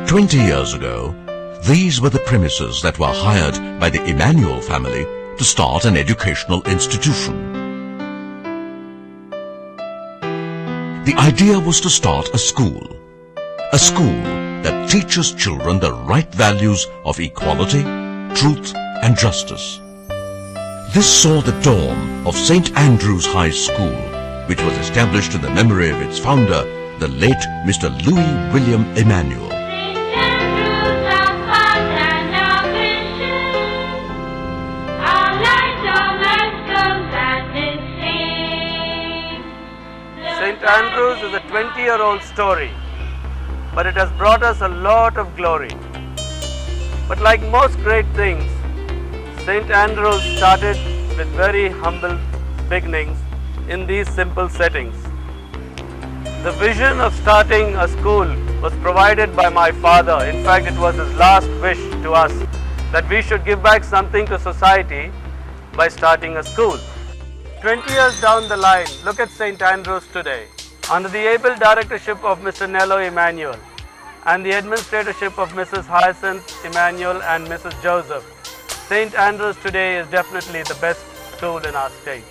20 years ago, these were the premises that were hired by the Emmanuel family to start an educational institution. The idea was to start a school that teaches children the right values of equality, truth and justice. This saw the dawn of St.Andrews High School, which was established in the memory of its founder, the late Mr. Louis William Emmanuel. St. Andrews is a 20-year-old story, but it has brought us a lot of glory. But like most great things, St. Andrews started with very humble beginnings in these simple settings. The vision of starting a school was provided by my father. In fact, it was his last wish to us that we should give back something to society by starting a school. 20 years down the line, look at St. Andrews today. Under the able directorship of Mr. Nello Emmanuel and the administratorship of Mrs. Hyacinth Emmanuel and Mrs. Joseph, St. Andrews today is definitely the best school in our state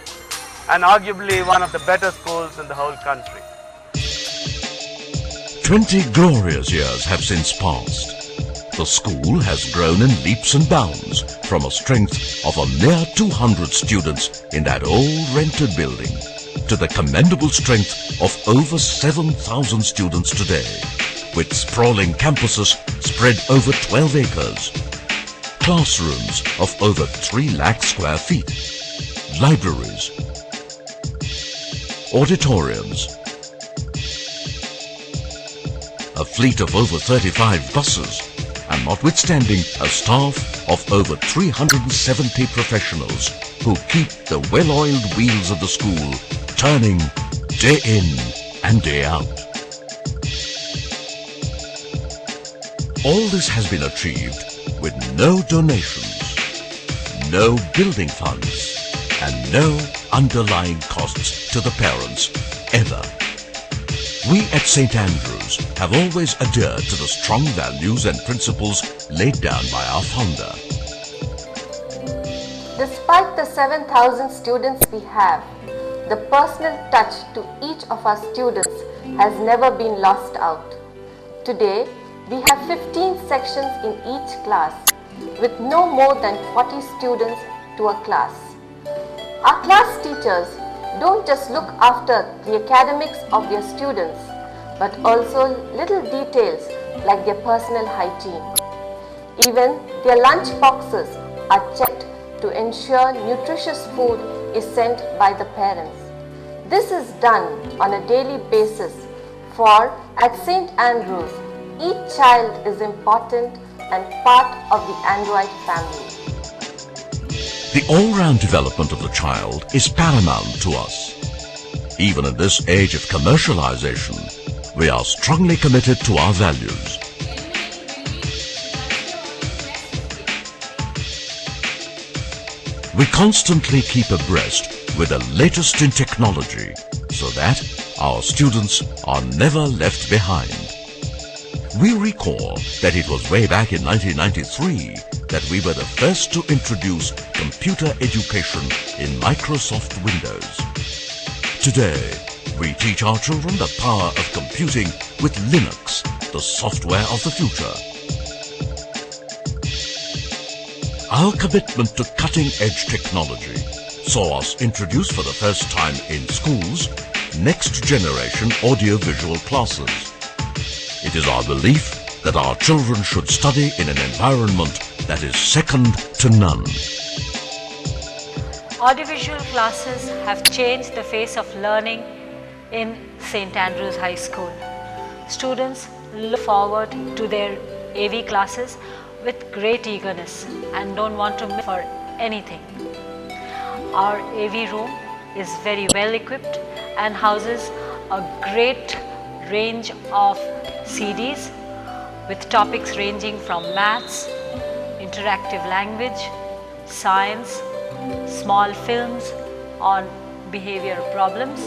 and arguably one of the better schools in the whole country. 20 glorious years have since passed. The school has grown in leaps and bounds from a strength of a mere 200 students in that old rented building to the commendable strength of over 7,000 students today, with sprawling campuses spread over 12 acres, classrooms of over 3 lakh square feet, libraries, auditoriums, a fleet of over 35 buses, and notwithstanding a staff of over 370 professionals who keep the well-oiled wheels of the school turning day in and day out. All this has been achieved with no donations, no building funds, and no underlying costs to the parents ever. We at St. Andrews have always adhered to the strong values and principles laid down by our founder. Despite the 7,000 students we have, the personal touch to each of our students has never been lost out. Today, we have 15 sections in each class with no more than 40 students to a class. Our class teachers don't just look after the academics of their students, but also little details like their personal hygiene. Even their lunch boxes are checked to ensure nutritious food is sent by the parents. This is done on a daily basis, for at St. Andrews, each child is important and part of the Android family. The all-round development of the child is paramount to us. Even in this age of commercialization, we are strongly committed to our values. We constantly keep abreast with the latest in technology so that our students are never left behind. We recall that it was way back in 1993 that we were the first to introduce computer education in Microsoft Windows. Today, we teach our children the power of computing with Linux, the software of the future. Our commitment to cutting-edge technology saw us introduce for the first time in schools next-generation audio-visual classes. It is our belief that our children should study in an environment that is second to none. Audiovisual classes have changed the face of learning in St. Andrews High School. Students look forward to their AV classes with great eagerness and don't want to miss for anything. Our AV room is very well equipped and houses a great range of CDs with topics ranging from maths, interactive language, science, small films on behavior problems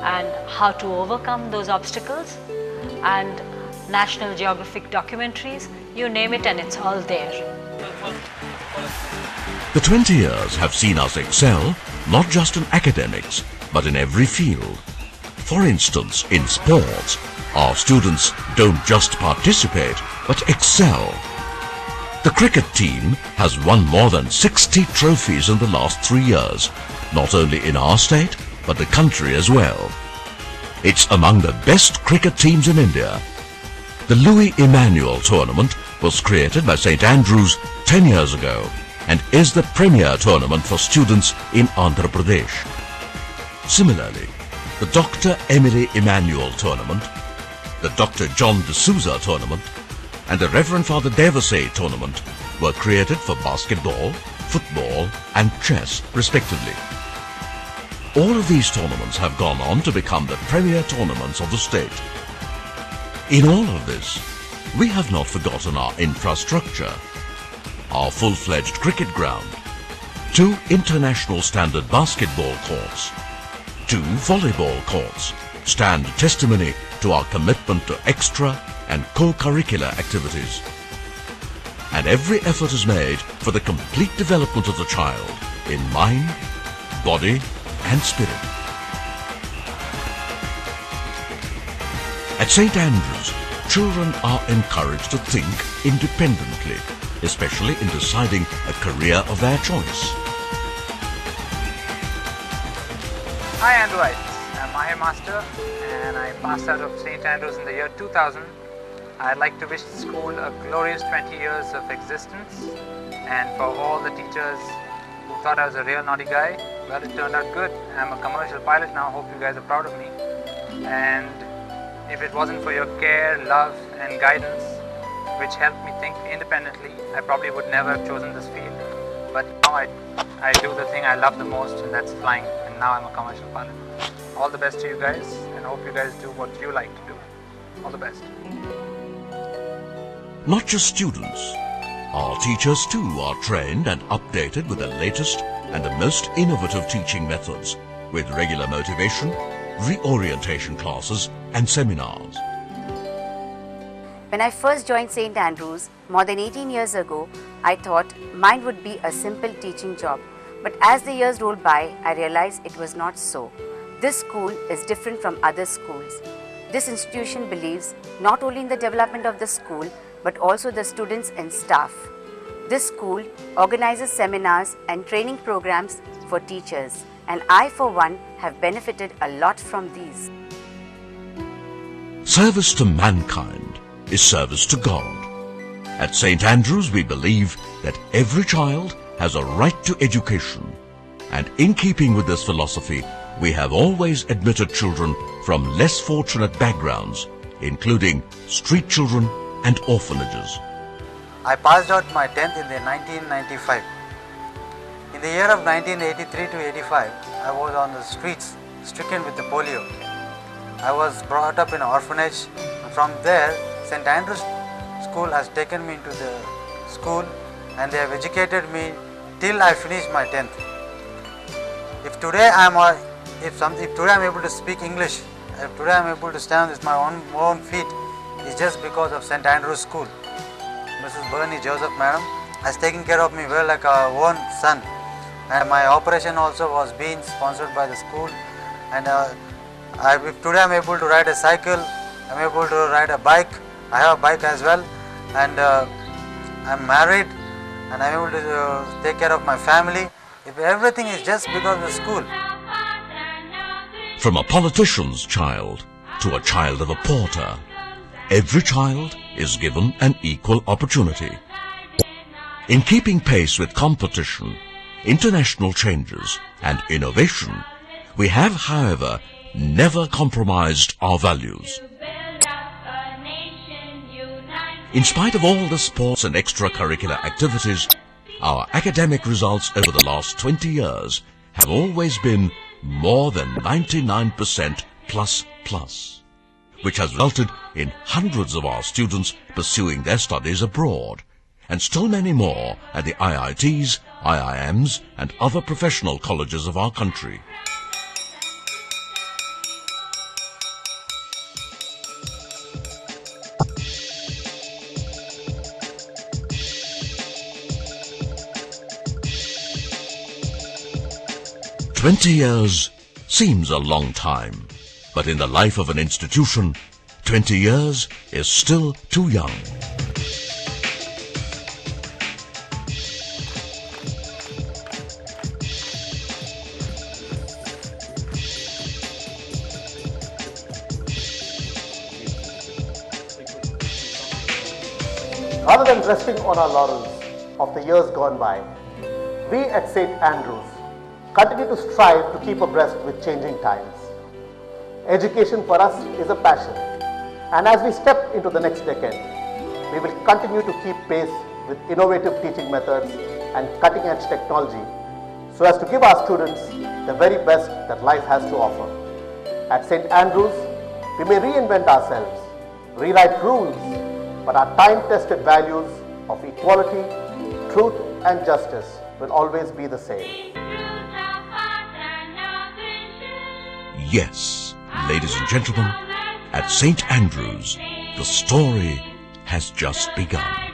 and how to overcome those obstacles, and National Geographic documentaries, you name it and it's all there. The 20 years have seen us excel not just in academics, but in every field. For instance, in sports, our students don't just participate, but excel. The cricket team has won more than 60 trophies in the last 3 years, not only in our state, but the country as well. It's among the best cricket teams in India. The Louis Emmanuel tournament was created by St. Andrews 10 years ago and is the premier tournament for students in Andhra Pradesh. Similarly, the Dr. Emily Emmanuel tournament, the Dr. John D'Souza tournament, and the Reverend Father Devasay tournament were created for basketball, football and chess respectively. All of these tournaments have gone on to become the premier tournaments of the state. In all of this, we have not forgotten our infrastructure. Our full-fledged cricket ground, 2 international standard basketball courts, 2 volleyball courts stand testimony to our commitment to extra and co-curricular activities. And every effort is made for the complete development of the child in mind, body and spirit. At St. Andrews, children are encouraged to think independently, especially in deciding a career of their choice. Hi Andrewites, I'm Mahir Master and I passed out of St. Andrews in the year 2000. I'd like to wish the school a glorious 20 years of existence, and for all the teachers who thought I was a real naughty guy, well, it turned out good. I'm a commercial pilot now, hope you guys are proud of me. And if it wasn't for your care, love and guidance, which helped me think independently, I probably would never have chosen this field. But now I do the thing I love the most, and that's flying, and now I'm a commercial pilot. All the best to you guys, and hope you guys do what you like to do. All the best. Not just students, our teachers too are trained and updated with the latest and the most innovative teaching methods, with regular motivation, reorientation classes and seminars. When I first joined St. Andrews more than 18 years ago, I thought mine would be a simple teaching job. But as the years rolled by, I realized it was not so. This school is different from other schools. This institution believes not only in the development of the school, but also the students and staff. This school organizes seminars and training programs for teachers, and I for one have benefited a lot from these. Service to mankind is service to God. At St. Andrews we believe that every child has a right to education, and in keeping with this philosophy, we have always admitted children from less fortunate backgrounds, including street children and orphanages. I passed out my 10th in the 1995. In the year of 1983 to 85, I was on the streets, stricken with the polio. I was brought up in an orphanage. From there, St. Andrews School has taken me into the school, and they have educated me till I finished my 10th. If today I am able to speak English, if today I am able to stand with my own feet, it's just because of St. Andrews School. Mrs. Bernie Joseph Madam has taken care of me well like our own son, and my operation also was being sponsored by the school. And if today I am able to ride a cycle, I am able to ride a bike. I have a bike as well, and I am married, and I am able to take care of my family. If everything is just because of the school. From a politician's child to a child of a porter, every child is given an equal opportunity. In keeping pace with competition, international changes and innovation, we have, however, never compromised our values. In spite of all the sports and extracurricular activities, our academic results over the last 20 years have always been more than 99% plus, which has resulted in hundreds of our students pursuing their studies abroad, and still many more at the IITs, IIMs, and other professional colleges of our country. 20 years seems a long time, but in the life of an institution, 20 years is still too young. Rather than resting on our laurels of the years gone by, we at St. Andrews continue to strive to keep abreast with changing times. Education for us is a passion, and as we step into the next decade, we will continue to keep pace with innovative teaching methods and cutting-edge technology so as to give our students the very best that life has to offer. At St. Andrews, we may reinvent ourselves, rewrite rules, but our time-tested values of equality, truth and justice will always be the same. Yes, ladies and gentlemen, at St. Andrews, the story has just begun.